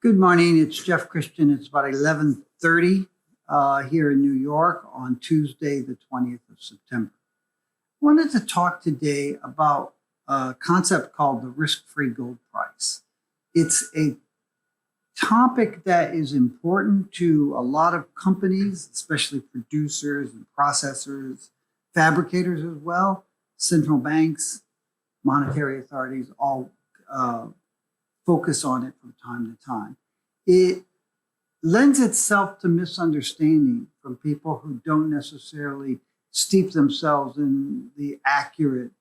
Good morning. It's Jeff Christian. It's about 11:30 here in New York on Tuesday, the 20th of September. I wanted to talk today about a concept called the risk-free gold price. It's a topic that is important to a lot of companies, especially producers and processors, fabricators as well, central banks, monetary authorities, all focus on it from time to time. It lends itself to misunderstanding from people who don't necessarily steep themselves in the accurate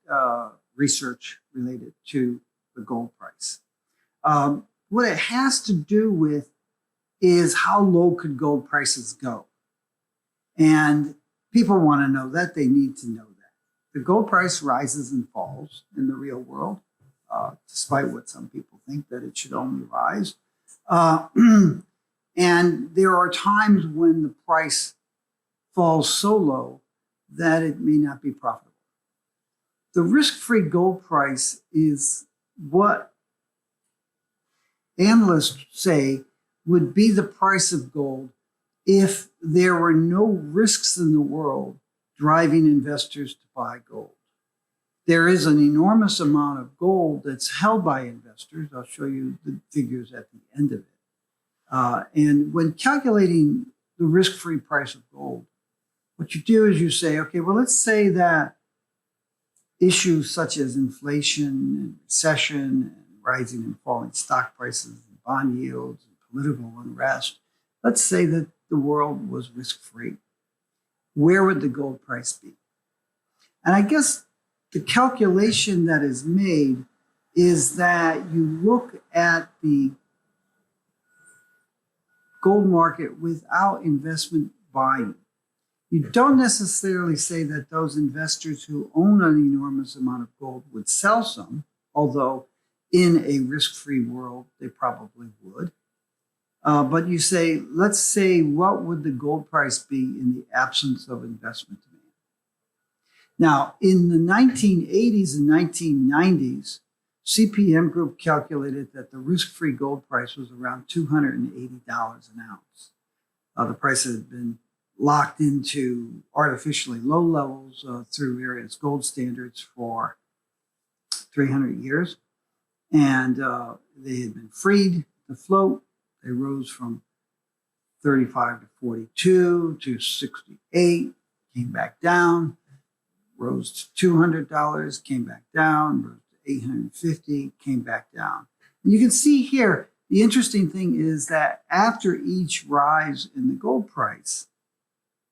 research related to the gold price. What it has to do with is how low could gold prices go? And people want to know that. They need to know that. The gold price rises and falls in the real world. Despite what some people think that it should only rise. And there are times when the price falls so low that it may not be profitable. The risk-free gold price is what analysts say would be the price of gold if there were no risks in the world driving investors to buy gold. There is an enormous amount of gold that's held by investors. I'll show you the figures at the end of it. And when calculating the risk-free price of gold, what you do is you say, okay, well, let's say that issues such as inflation and recession and rising and falling stock prices and bond yields and political unrest, let's say that the world was risk-free. Where would the gold price be? And I guess the calculation that is made is that you look at the gold market without investment buying. You don't necessarily say that those investors who own an enormous amount of gold would sell some, although in a risk-free world, they probably would. But you say, let's say, what would the gold price be in the absence of investment demand? Now, in the 1980s and 1990s, CPM Group calculated that the risk-free gold price was around $280 an ounce. The price had been locked into artificially low levels through various gold standards for 300 years. And they had been freed to float. They rose from 35 to 42 to 68, came back down. Rose to $200, came back down, rose to $850, came back down. And you can see here, the interesting thing is that after each rise in the gold price,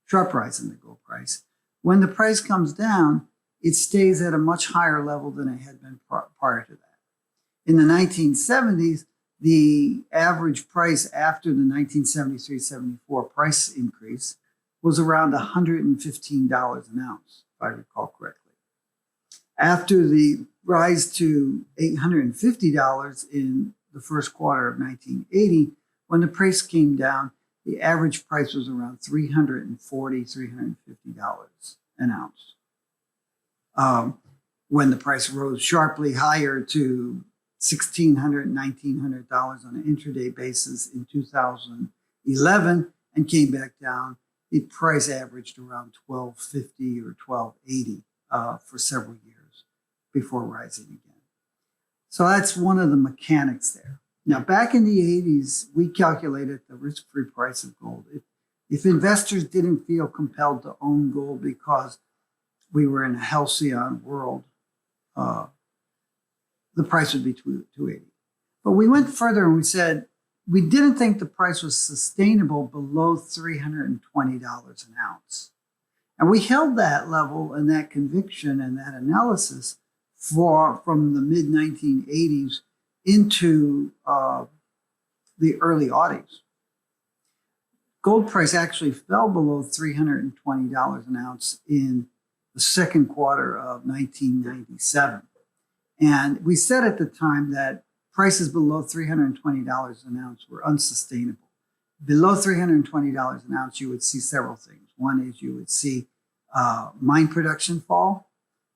sharp rise in the gold price, when the price comes down, it stays at a much higher level than it had been prior to that. In the 1970s, the average price after the 1973-74 price increase was around $115 an ounce, if I recall correctly. After the rise to $850 in the first quarter of 1980, when the price came down, the average price was around $340, $350 an ounce. When the price rose sharply higher to $1,600, $1,900 on an intraday basis in 2011 and came back down, the price averaged around $1,250 or $1,280 for several years before rising again. So that's one of the mechanics there. Now, back in the 80s, we calculated the risk-free price of gold. If investors didn't feel compelled to own gold because we were in a halcyon world, the price would be $280. But we went further and we said, we didn't think the price was sustainable below $320 an ounce. And we held that level and that conviction and that analysis from the mid-1980s into the early aughties. Gold price actually fell below $320 an ounce in the second quarter of 1997. And we said at the time that prices below $320 an ounce were unsustainable. Below $320 an ounce, you would see several things. One is you would see mine production fall.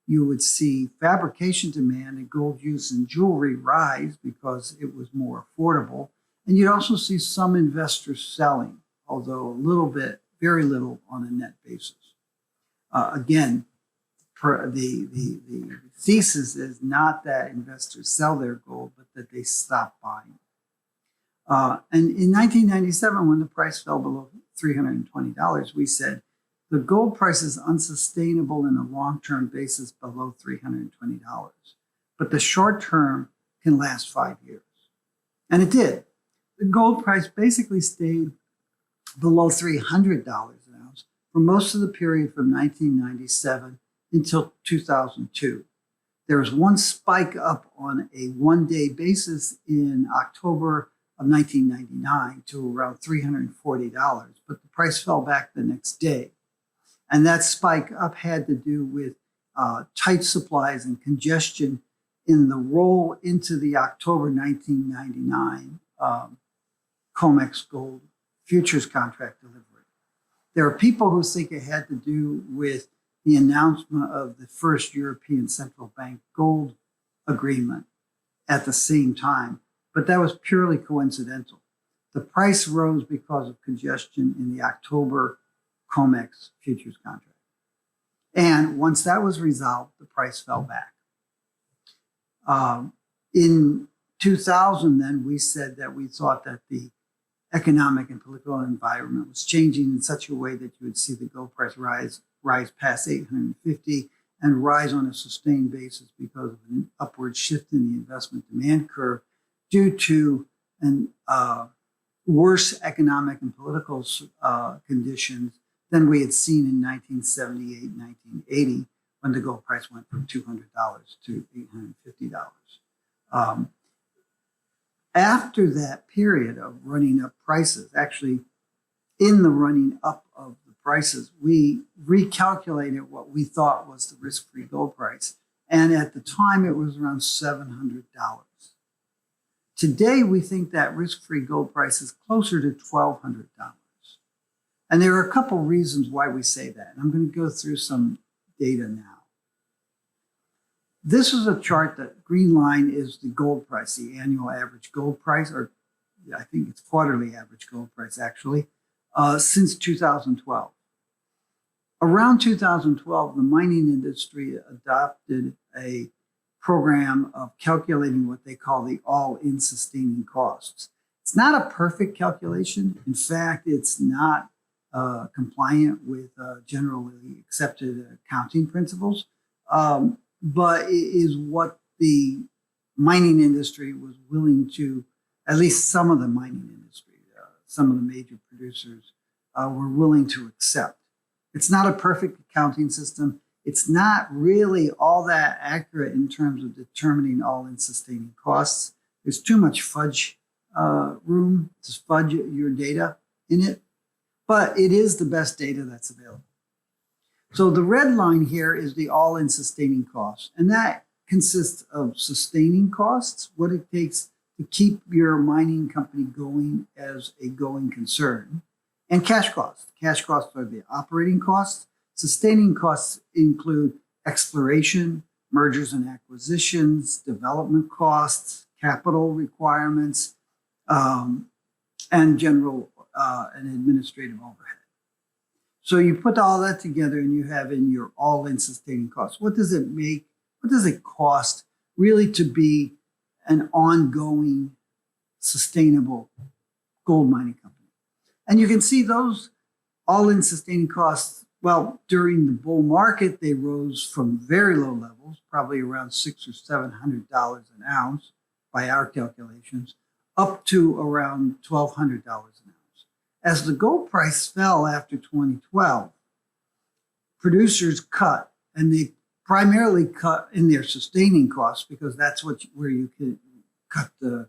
You would see fabrication demand and gold use in jewelry rise because it was more affordable. And you'd also see some investors selling, although a little bit, very little on a net basis. Again, the thesis is not that investors sell their gold, but that they stop buying. And in 1997, when the price fell below $320, we said the gold price is unsustainable in a long-term basis below $320, but the short term can last 5 years. And it did. The gold price basically stayed below $300 an ounce for most of the period from 1997 until 2002. There was one spike up on a one-day basis in October of 1999 to around $340, but the price fell back the next day. And that spike up had to do with tight supplies and congestion in the roll into the October 1999 COMEX gold futures contract delivery. There are people who think it had to do with the announcement of the first European Central Bank gold agreement at the same time, but that was purely coincidental. The price rose because of congestion in the October COMEX futures contract. And once that was resolved, the price fell back. In 2000, then, we said that we thought that the economic and political environment was changing in such a way that you would see the gold price rise past 850 and rise on a sustained basis because of an upward shift in the investment demand curve due to an worse economic and political conditions than we had seen in 1978, 1980, when the gold price went from $200 to $850. After that period of running up prices, actually in the running up of the prices, we recalculated what we thought was the risk-free gold price. And at the time, it was around $700. Today, we think that risk-free gold price is closer to $1,200. And there are a couple reasons why we say that. And I'm going to go through some data now. This is a chart. That green line is the gold price, the annual average gold price, or I think it's quarterly average gold price, actually, since 2012. Around 2012, the mining industry adopted a program of calculating what they call the all-in sustaining costs. It's not a perfect calculation. In fact, it's not compliant with generally accepted accounting principles, but it is what the mining industry was willing to, at least some of the mining industry, some of the major producers were willing to accept. It's not a perfect accounting system. It's not really all that accurate in terms of determining all-in sustaining costs. There's too much fudge room to fudge your data in it, but it is the best data that's available. So the red line here is the all-in sustaining costs, and that consists of sustaining costs, what it takes to keep your mining company going as a going concern, and cash costs. Cash costs are the operating costs. Sustaining costs include exploration, mergers and acquisitions, development costs, capital requirements, and general and administrative overhead. So you put all that together and you have in your all-in sustaining costs. What does it make? What does it cost really to be an ongoing, sustainable gold mining company? And you can see those all-in sustaining costs. Well, during the bull market, they rose from very low levels, probably around $600 or $700 an ounce by our calculations, up to around $1,200 an ounce. As the gold price fell after 2012, producers cut, and they primarily cut in their sustaining costs because that's where you can cut the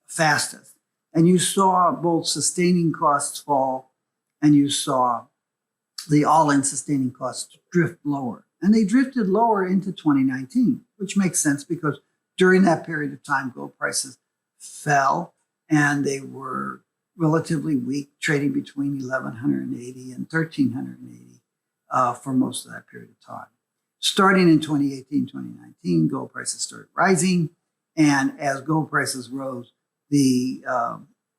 fastest. And you saw both sustaining costs fall, and you saw the all-in sustaining costs drift lower. And they drifted lower into 2019, which makes sense because during that period of time, gold prices fell and they were relatively weak, trading between 1,180 and 1,380 for most of that period of time. Starting in 2018, 2019, gold prices started rising. And as gold prices rose, the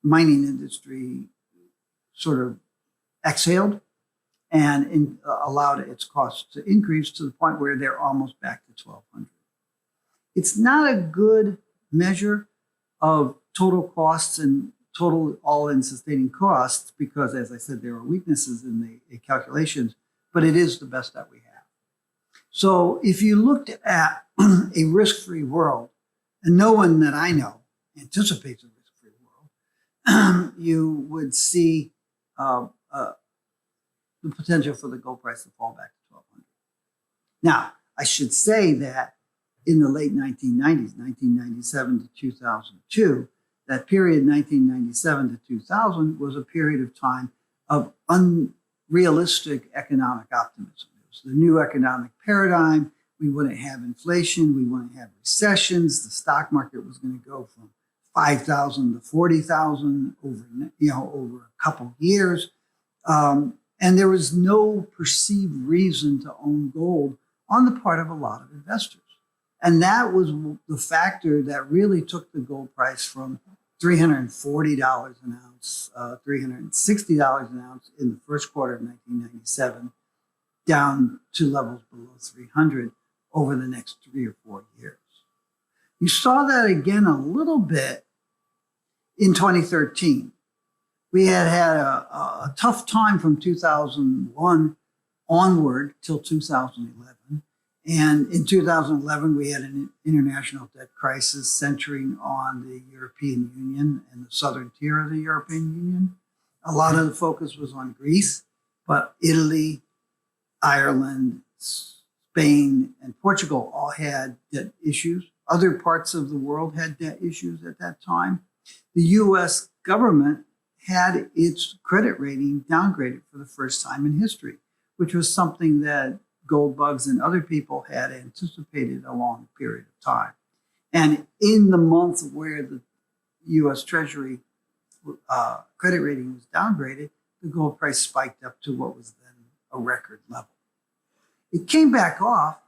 mining industry sort of exhaled and allowed its costs to increase to the point where they're almost back to 1,200. It's not a good measure of total costs and total all-in sustaining costs because, as I said, there are weaknesses in the calculations, but it is the best that we have. So if you looked at a risk-free world, and no one that I know anticipates a risk-free world, you would see the potential for the gold price to fall back to 1,200. Now, I should say that in the late 1990s, 1997 to 2002, that period 1997 to 2000 was a period of time of unrealistic economic optimism. It was the new economic paradigm. We wouldn't have inflation. We wouldn't have recessions. The stock market was going to go from 5,000 to 40,000 over a couple of years. And there was no perceived reason to own gold on the part of a lot of investors. And that was the factor that really took the gold price from $340 an ounce, $360 an ounce in the first quarter of 1997, down to levels below 300 over the next 3 or 4 years. You saw that again a little bit in 2013. We had a tough time from 2001 onward till 2011. And in 2011, we had an international debt crisis centering on the European Union and the southern tier of the European Union. A lot of the focus was on Greece, but Italy, Ireland, Spain, and Portugal all had debt issues. Other parts of the world had debt issues at that time. The US government had its credit rating downgraded for the first time in history, which was something that gold bugs and other people had anticipated a long period of time. And in the month where the US Treasury credit rating was downgraded, the gold price spiked up to what was then a record level. It came back off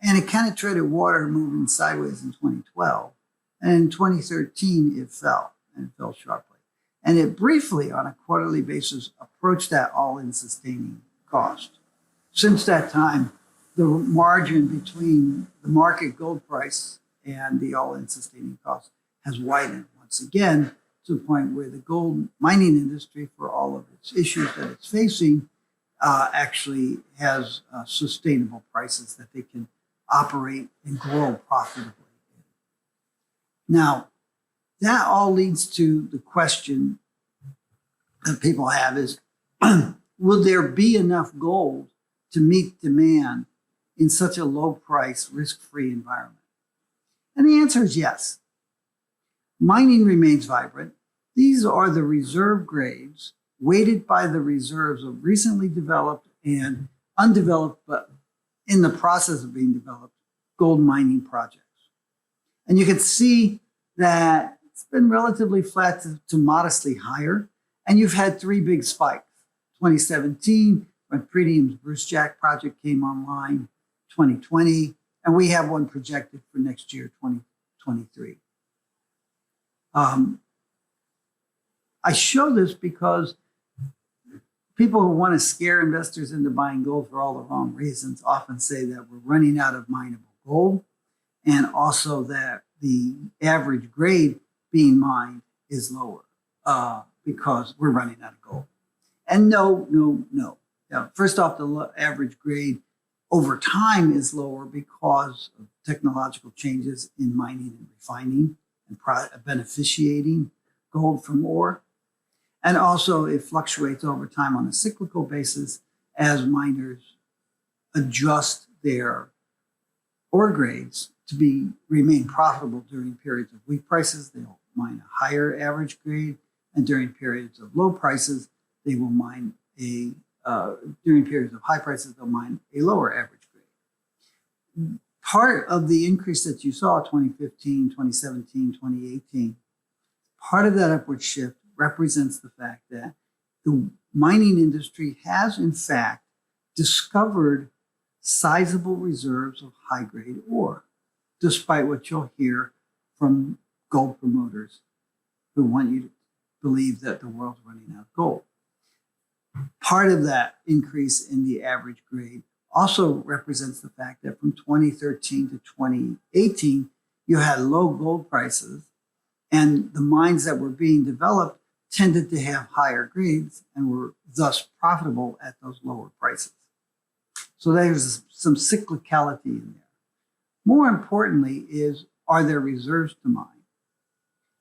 and it kind of treaded water moving sideways in 2012. And in 2013, it fell sharply. And it briefly, on a quarterly basis, approached that all-in sustaining cost. Since that time, the margin between the market gold price and the all-in sustaining cost has widened once again to the point where the gold mining industry, for all of its issues that it's facing, actually has sustainable prices that they can operate and grow profitably in. Now, that all leads to the question that people have is, will there be enough gold to meet demand in such a low price, risk-free environment? And the answer is yes. Mining remains vibrant. These are the reserve grades weighted by the reserves of recently developed and undeveloped, but in the process of being developed, gold mining projects. And you can see that it's been relatively flat to modestly higher. And you've had 3 big spikes. 2017, when Pretium's Brucejack project came online, 2020, and we have one projected for next year, 2023. I show this because people who want to scare investors into buying gold for all the wrong reasons often say that we're running out of mineable gold, and also that the average grade being mined is lower because we're running out of gold. And no. Now, first off, the average grade over time is lower because of technological changes in mining and refining and beneficiating gold from ore. And also it fluctuates over time on a cyclical basis as miners adjust their ore grades to remain profitable during periods of weak prices. They'll mine a higher average grade, and during periods of low prices, they will mine during periods of high prices, they'll mine a lower average grade. Part of the increase that you saw 2015, 2017, 2018, part of that upward shift represents the fact that the mining industry has, in fact, discovered sizable reserves of high-grade ore, despite what you'll hear from gold promoters who want you believe that the world's running out of gold. Part of that increase in the average grade also represents the fact that from 2013 to 2018, you had low gold prices, and the mines that were being developed tended to have higher grades and were thus profitable at those lower prices. So there's some cyclicality in there. More importantly are there reserves to mine?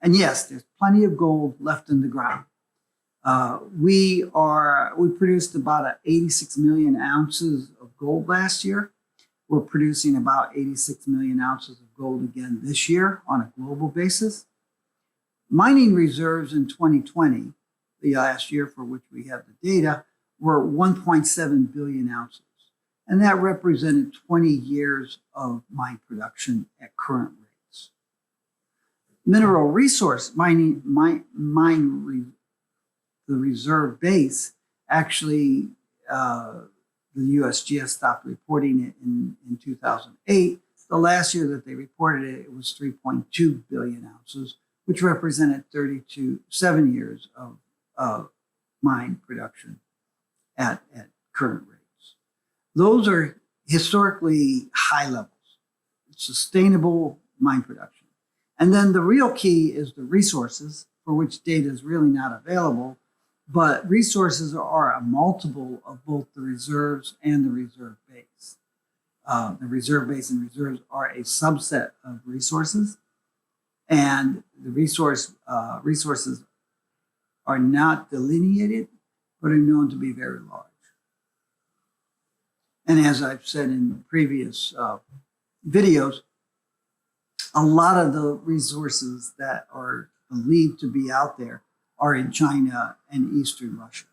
And yes, there's plenty of gold left in the ground. We produced about 86 million ounces of gold last year. We're producing about 86 million ounces of gold again this year on a global basis. Mining reserves in 2020, the last year for which we have the data, were 1.7 billion ounces. And that represented 20 years of mine production at current rates. Mineral resource mining, the reserve base, actually, the USGS stopped reporting it in 2008. The last year that they reported it, it was 3.2 billion ounces, which represented 7 years of mine production at current rates. Those are historically high levels, sustainable mine production. And then the real key is the resources, for which data is really not available, but resources are a multiple of both the reserves and the reserve base. The reserve base and reserves are a subset of resources, and the resources are not delineated, but are known to be very large. And as I've said in previous videos, a lot of the resources that are believed to be out there are in China and Eastern Russia.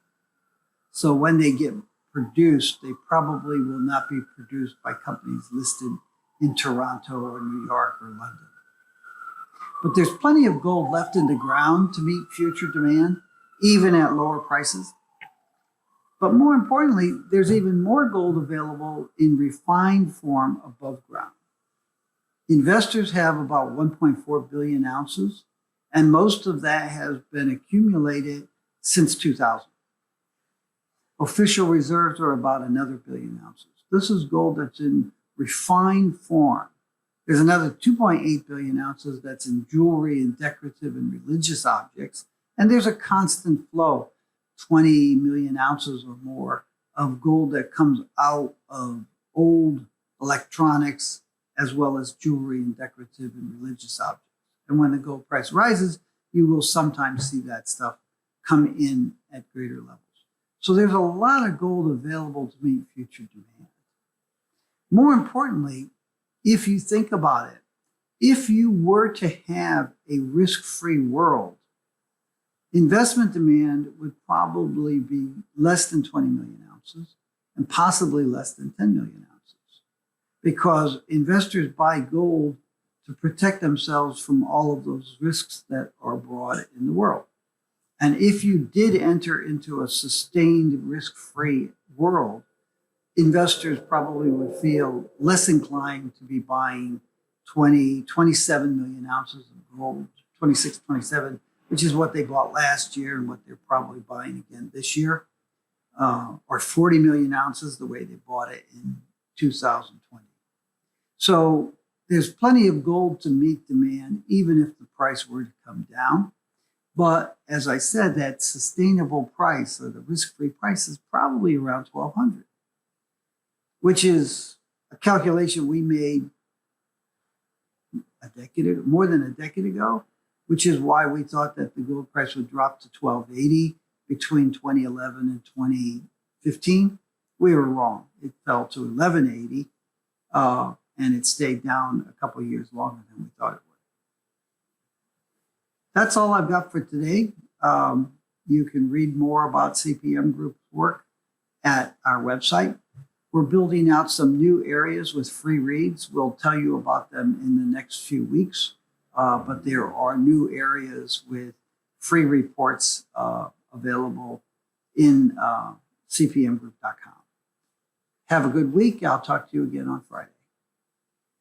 So when they get produced, they probably will not be produced by companies listed in Toronto or New York or London. But there's plenty of gold left in the ground to meet future demand, even at lower prices. But more importantly, there's even more gold available in refined form above ground. Investors have about 1.4 billion ounces, and most of that has been accumulated since 2000. Official reserves are about another billion ounces. This is gold that's in refined form. There's another 2.8 billion ounces that's in jewelry and decorative and religious objects. And there's a constant flow, 20 million ounces or more of gold that comes out of old electronics, as well as jewelry and decorative and religious objects. And when the gold price rises, you will sometimes see that stuff come in at greater levels. So there's a lot of gold available to meet future demand. More importantly, if you think about it, if you were to have a risk-free world, investment demand would probably be less than 20 million ounces and possibly less than 10 million ounces, because investors buy gold to protect themselves from all of those risks that are abroad in the world. And if you did enter into a sustained risk-free world, investors probably would feel less inclined to be buying 27 million ounces of gold, 26, 27, which is what they bought last year and what they're probably buying again this year, or 40 million ounces the way they bought it in 2020. So there's plenty of gold to meet demand, even if the price were to come down. But as I said, that sustainable price, or the risk-free price, is probably around $1,200, which is a calculation we made more than a decade ago, which is why we thought that the gold price would drop to $1,280 between 2011 and 2015. We were wrong. It fell to $1,180, and it stayed down a couple of years longer than we thought it would. That's all I've got for today. You can read more about CPM Group's work at our website. We're building out some new areas with free reads. We'll tell you about them in the next few weeks. But there are new areas with free reports available in cpmgroup.com. Have a good week. I'll talk to you again on Friday.